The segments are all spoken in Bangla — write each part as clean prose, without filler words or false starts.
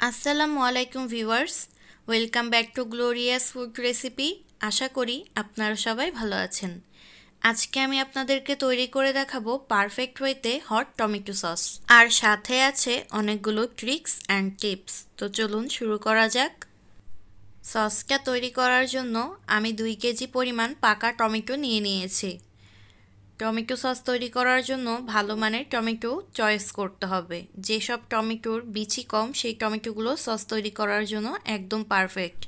আসসালামু আলাইকুম viewers, welcome back to glorious food recipe. আশা করি আপনারা সবাই ভালো আছেন। আজকে আমি আপনাদেরকে তৈরি করে দেখাবো পারফেক্ট ওয়েতে হট টমেটো সস, আর সাথে আছে অনেকগুলো ট্রিক্স অ্যান্ড টিপস। তো চলুন শুরু করা যাক। সসটা তৈরি করার জন্য আমি 2 কেজি পরিমাণ পাকা টমেটো নিয়ে নিয়েছি। টমেটো সস তৈরি করার জন্য ভালো মানের টমেটো চয়েস করতে হবে। যেসব টমেটোর বিচি কম সেই টমেটোগুলো সস তৈরি করার জন্য একদম পারফেক্ট।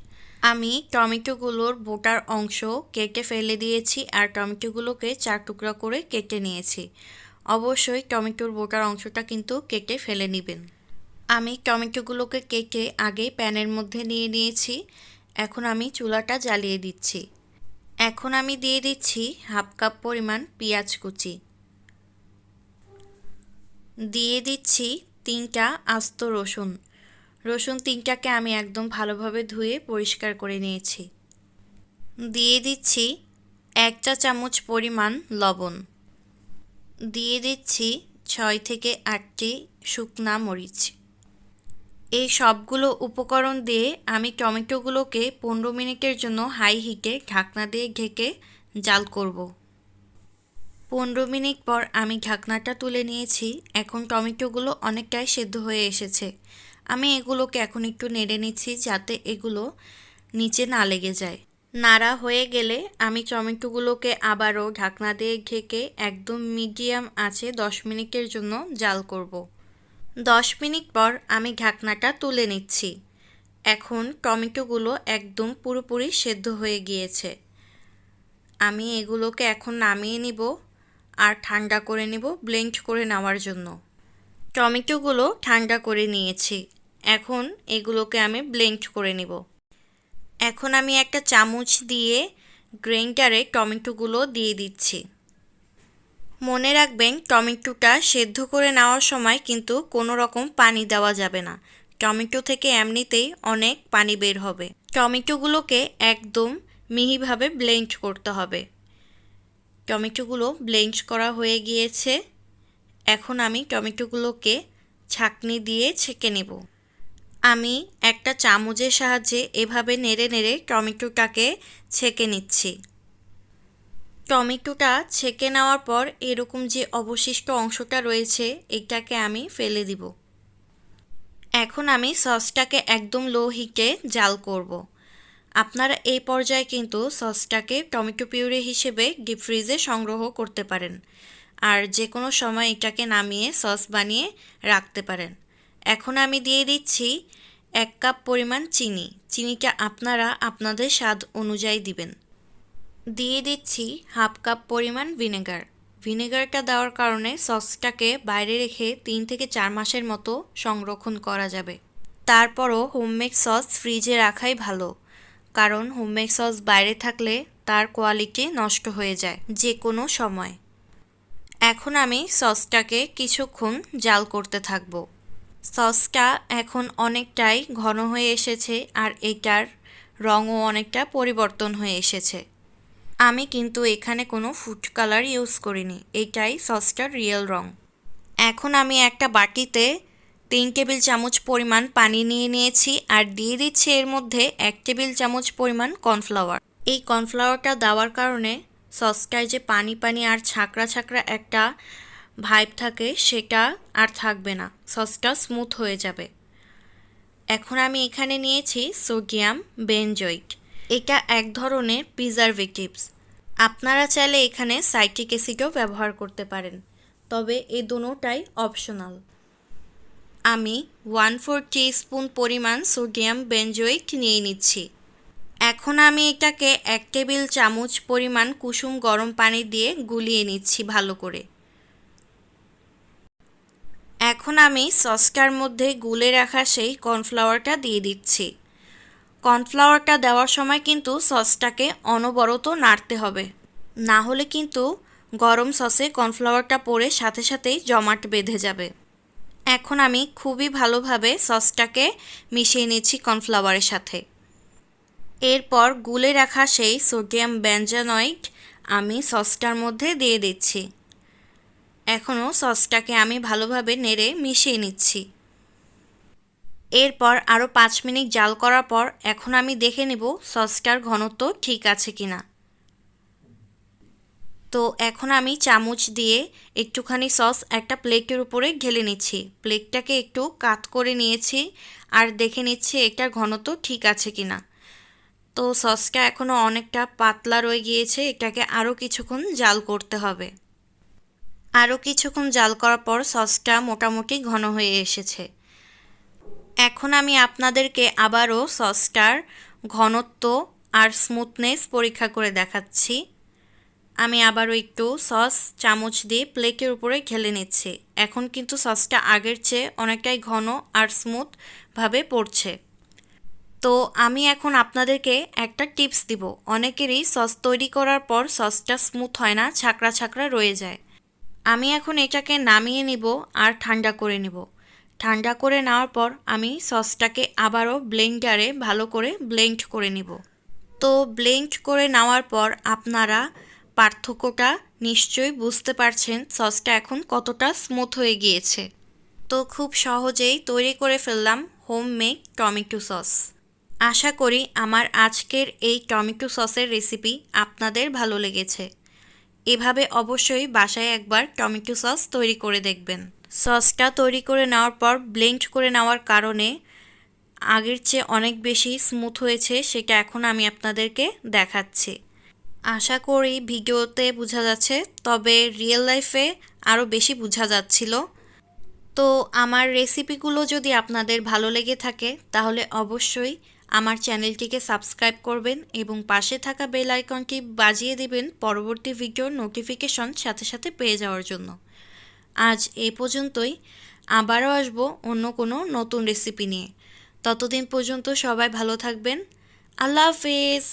আমি টমেটোগুলোর বোটার অংশ কেটে ফেলে দিয়েছি আর টমেটোগুলোকে 4 টুকরা করে কেটে নিয়েছি। অবশ্যই টমেটোর বোটার অংশটা কিন্তু কেটে ফেলে নেবেন। আমি টমেটোগুলোকে কেটে আগে প্যানের মধ্যে নিয়ে নিয়েছি। এখন আমি চুলাটা জ্বালিয়ে দিচ্ছি। এখন আমি দিয়ে দিচ্ছি হাফ কাপ পরিমাণ পেঁয়াজ কুচি, দিয়ে দিচ্ছি 3টা আস্ত রসুন। রসুন 3টাকে আমি একদম ভালোভাবে ধুয়ে পরিষ্কার করে নিয়েছি। দিয়ে দিচ্ছি 1 চা চামচ পরিমাণ লবণ, দিয়ে দিচ্ছি 6 থেকে 8টি শুকনা মরিচ। এই সবগুলো উপকরণ দিয়ে আমি টমেটোগুলোকে 15 মিনিটের জন্য হাই হিটে ঢাকনা দিয়ে ঢেকে জাল করব। 15 মিনিট পর আমি ঢাকনাটা তুলে নিয়েছি। এখন টমেটোগুলো অনেকটাই সেদ্ধ হয়ে এসেছে। আমি এগুলোকে এখন একটু নেড়ে নিচ্ছি যাতে এগুলো নিচে না লেগে যায়। নাড়া হয়ে গেলে আমি টমেটোগুলোকে আবারও ঢাকনা দিয়ে ঢেকে একদম মিডিয়াম আঁচে 10 মিনিটের জন্য জাল করব। 10 মিনিট পর আমি ঢাকনাটা তুলে নিচ্ছি। এখন টমেটোগুলো একদম পুরোপুরি সেদ্ধ হয়ে গিয়েছে। আমি এগুলোকে এখন নামিয়ে নিব আর ঠান্ডা করে নিব ব্লেন্ড করে নেওয়ার জন্য। টমেটোগুলো ঠান্ডা করে নিয়েছি। এখন এগুলোকে আমি ব্লেন্ড করে নিব। এখন আমি একটা চামচ দিয়ে গ্রাইন্ডারে টমেটোগুলো দিয়ে দিচ্ছি। মনে রাখবেন টমেটোটা সেদ্ধ করে নেওয়ার সময় কিন্তু কোনো রকম পানি দেওয়া যাবে না। টমেটো থেকে এমনিতেই অনেক পানি বের হবে। টমেটোগুলোকে একদম মিহিভাবে ব্লেন্ড করতে হবে। টমেটোগুলো ব্লেন্ড করা হয়ে গিয়েছে। এখন আমি টমেটোগুলোকে ছাঁকনি দিয়ে ছেঁকে নেব। আমি একটা চামচের সাহায্যে এভাবে নেড়ে নেড়ে টমেটোটাকে ছেঁকে নিচ্ছি। টমেটোটা ছেঁকে নেওয়ার পর এরকম যে অবশিষ্ট অংশটা রয়েছে এটাকে আমি ফেলে দিব। এখন আমি সসটাকে একদম লো হিটে জাল করব। আপনারা এই পর্যায়ে কিন্তু সসটাকে টমেটো পিউরি হিসেবে ডিপ ফ্রিজে সংগ্রহ করতে পারেন, আর যে কোনো সময় এটাকে নামিয়ে সস বানিয়ে রাখতে পারেন। এখন আমি দিয়ে দিচ্ছি 1 কাপ পরিমাণ চিনি। চিনিটা আপনারা আপনাদের স্বাদ অনুযায়ী দিবেন। দিয়ে দিচ্ছি হাফ কাপ পরিমাণ ভিনেগার। ভিনেগারটা দেওয়ার কারণে সসটাকে বাইরে রেখে 3 থেকে 4 মাসের মতো সংরক্ষণ করা যাবে। তারপরও হোমমেড সস ফ্রিজে রাখাই ভালো, কারণ হোমমেড সস বাইরে থাকলে তার কোয়ালিটি নষ্ট হয়ে যায় যে কোনো সময়। এখন আমি সসটাকে কিছুক্ষণ জাল করতে থাকবো। সসটা এখন অনেকটাই ঘন হয়ে এসেছে আর এটার রঙও অনেকটা পরিবর্তন হয়ে এসেছে। আমি কিন্তু এখানে কোনো ফুড কালার ইউজ করিনি, এটাই সসটার রিয়েল রং। এখন আমি একটা বাটিতে 3 টেবিল চামচ পরিমাণ পানি নিয়ে নিয়েছি আর দিয়ে দিচ্ছি এর মধ্যে 1 টেবিল চামচ পরিমাণ কর্নফ্লাওয়ার। এই কর্নফ্লাওয়ারটা দেওয়ার কারণে সসটায় যে পানি পানি আর ছাঁকড়া ছাঁকড়া একটা ভাইব থাকে সেটা আর থাকবে না, সসটা স্মুথ হয়ে যাবে। এখন আমি এখানে নিয়েছি সোডিয়াম বেনজয়েট। এটা এক ধরনের প্রিজারভেটিভস। আপনারা চাইলে এখানে সাইট্রিক অ্যাসিডও ব্যবহার করতে পারেন, তবে এই দুটোটাই অপশনাল। আমি 1/4 টিস্পুন পরিমাণ সোডিয়াম বেনজয়েট নিয়ে নিচ্ছি। এখন আমি এটাকে 1 টেবিল চামচ পরিমাণ কুসুম গরম পানি দিয়ে গুলিয়ে নিচ্ছি ভালো করে। এখন আমি সসটার মধ্যে গুলে রাখা সেই কর্নফ্লাওয়ারটা দিয়ে দিচ্ছি। কর্নফ্লাওয়ারটা দেওয়ার সময় কিন্তু সসটাকে অনবরত নাড়তে হবে, না হলে কিন্তু গরম সসে কর্নফ্লাওয়ারটা পড়ে সাথে সাথেই জমাট বেঁধে যাবে। এখন আমি খুবই ভালোভাবে সসটাকে মিশিয়ে নিচ্ছি কর্নফ্লাওয়ারের সাথে। এরপর গুলে রাখা সেই সোডিয়াম বেনজয়েট আমি সসটার মধ্যে দিয়ে দিচ্ছি। এখনও সসটাকে আমি ভালোভাবে নেড়ে মিশিয়ে নিচ্ছি। এরপর আরও 5 মিনিট জাল করার পর এখন আমি দেখে নেব সসটার ঘনত্ব ঠিক আছে কিনা। তো এখন আমি চামচ দিয়ে একটুখানি সস একটা প্লেটের উপরে ঢেলে নিচ্ছি। প্লেটটাকে একটু কাত করে নিয়েছি আর দেখে নিচ্ছি এটার ঘনত্ব ঠিক আছে কিনা। তো সসটা এখনও অনেকটা পাতলা রয়ে গিয়েছে, এটাকে আরও কিছুক্ষণ জাল করতে হবে। আরও কিছুক্ষণ জাল করার পর সসটা মোটামুটি ঘন হয়ে এসেছে। এখন আমি আপনাদেরকে আবারও সসটার ঘনত্ব আর স্মুথনেস পরীক্ষা করে দেখাচ্ছি। আমি আবারও একটু সস চামচ দিয়ে প্লেটের উপরে ঢেলে নিচ্ছি। এখন কিন্তু সসটা আগের চেয়ে অনেকটাই ঘন আর স্মুথভাবে পড়ছে। তো আমি এখন আপনাদেরকে একটা টিপস দিব। অনেকেরই সস তৈরি করার পর সসটা স্মুথ হয় না, ছাকড়া ছাকড়া রয়ে যায়। আমি এখন এটাকে নামিয়ে নিব আর ঠান্ডা করে নিব। ঠান্ডা করে নেওয়ার পর আমি সসটাকে আবারও ব্লেন্ডারে ভালো করে ব্লেন্ড করে নিব। তো ব্লেন্ড করে নেওয়ার পর আপনারা পার্থক্যটা নিশ্চয়ই বুঝতে পারছেন সসটা এখন কতটা স্মুথ হয়ে গিয়েছে। তো খুব সহজেই তৈরি করে ফেললাম হোমমেড টমেটো সস। আশা করি আমার আজকের এই টমেটো সসের রেসিপি আপনাদের ভালো লেগেছে। এভাবে অবশ্যই বাসায় একবার টমেটো সস তৈরি করে দেখবেন। সসটা তৈরি করে নেওয়ার পর ব্লেন্ড করে নেওয়ার কারণে আগের চেয়ে অনেক বেশি স্মুথ হয়েছে, সেটা এখন আমি আপনাদেরকে দেখাচ্ছি। আশা করি ভিডিওতে বোঝা যাচ্ছে, তবে রিয়েল লাইফে আরও বেশি বোঝা যাচ্ছিল। তো আমার রেসিপিগুলো যদি আপনাদের ভালো লেগে থাকে তাহলে অবশ্যই আমার চ্যানেলটিকে সাবস্ক্রাইব করবেন এবং পাশে থাকা বেল আইকনটি বাজিয়ে দিবেন পরবর্তী ভিডিওর নোটিফিকেশন সাথে সাথে পেয়ে যাওয়ার জন্য। আজ এই পর্যন্তই, আবারও আসবো অন্য কোনো নতুন রেসিপি নিয়ে। ততদিন পর্যন্ত সবাই ভালো থাকবেন। আল্লাহ হাফেজ।